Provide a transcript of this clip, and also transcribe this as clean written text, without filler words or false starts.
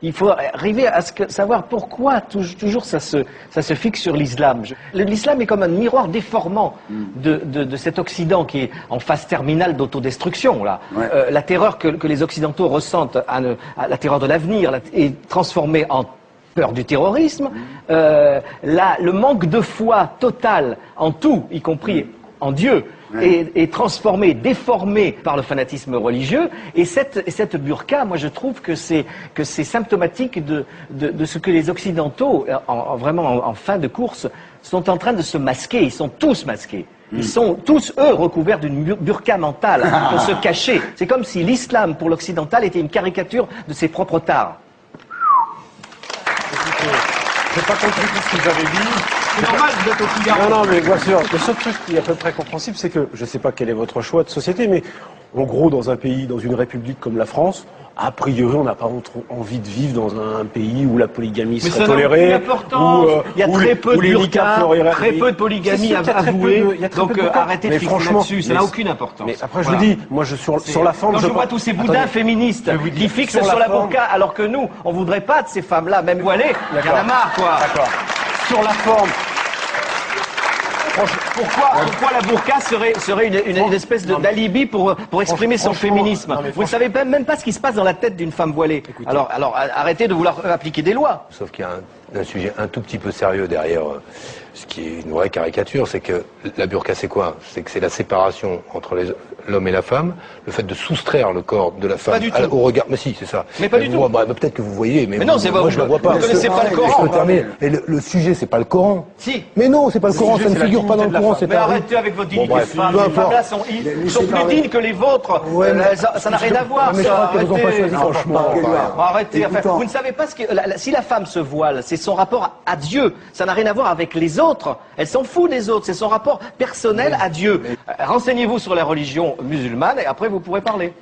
Il faut arriver à savoir pourquoi toujours ça se fixe sur l'islam. L'islam est comme un miroir déformant de cet Occident qui est en phase terminale d'autodestruction. Ouais. La terreur que les Occidentaux ressentent, la terreur de l'avenir, est transformée en peur du terrorisme. Le manque de foi total en tout, y compris en Dieu, est transformé, déformé par le fanatisme religieux. Et cette burqa, moi je trouve que c'est symptomatique de ce que les Occidentaux, vraiment en fin de course, sont en train de se masquer. Ils sont tous masqués. Ils sont tous, eux, recouverts d'une burqa mentale pour se cacher. C'est comme si l'islam, pour l'occidental, était une caricature de ses propres tares. J'ai pas compris tout ce qu'ils avaient dit. C'est normal, vous êtes au Figaro. Non, mais bien sûr. Le seul truc qui est à peu près compréhensible, c'est que, je sais pas quel est votre choix de société, mais en gros, dans un pays, dans une république comme la France, a priori, on n'a pas envie de vivre dans un pays où la polygamie serait tolérée. Il y a très peu de burqa, très peu de polygamie avouée. Donc arrêtez de fixer là-dessus, ça n'a aucune importance. Mais après, je vous dis, moi, sur la forme... Quand je vois tous ces boudins féministes qui fixent sur la burqa, alors que nous, on voudrait pas de ces femmes-là, même voilées, il y en a marre, quoi. D'accord. Sur la forme... Pourquoi la burqa serait une espèce d'alibi pour exprimer son féminisme? Vous ne savez même pas ce qui se passe dans la tête d'une femme voilée. Alors arrêtez de vouloir appliquer des lois. Sauf qu'il y a un sujet un tout petit peu sérieux derrière ce qui est une vraie caricature, c'est que la burqa c'est quoi? C'est que c'est la séparation entre l'homme et la femme, le fait de soustraire le corps de la femme au regard. Mais si, c'est ça. Mais pas du tout. Peut-être que vous voyez, mais non, c'est moi je ne le vois pas. Vous ne connaissez pas le Coran. Et le sujet, c'est pas le Coran. Si. Mais non, c'est pas le Coran, ça ne figure pas dans le Coran. Mais arrêtez avec votre dignité de femme. Les femmes-là sont plus dignes que les vôtres. Ça n'a rien à voir. Mais je crois qu'elles n'ont pas choisi, franchement. Arrêtez. Vous ne savez pas ce que... Si la femme se voile, c'est son rapport à Dieu. Ça n'a rien à voir avec les autres. Elle s'en fout des autres. C'est son rapport personnel à Dieu. Renseignez-vous sur la religion musulmane et après vous pourrez parler.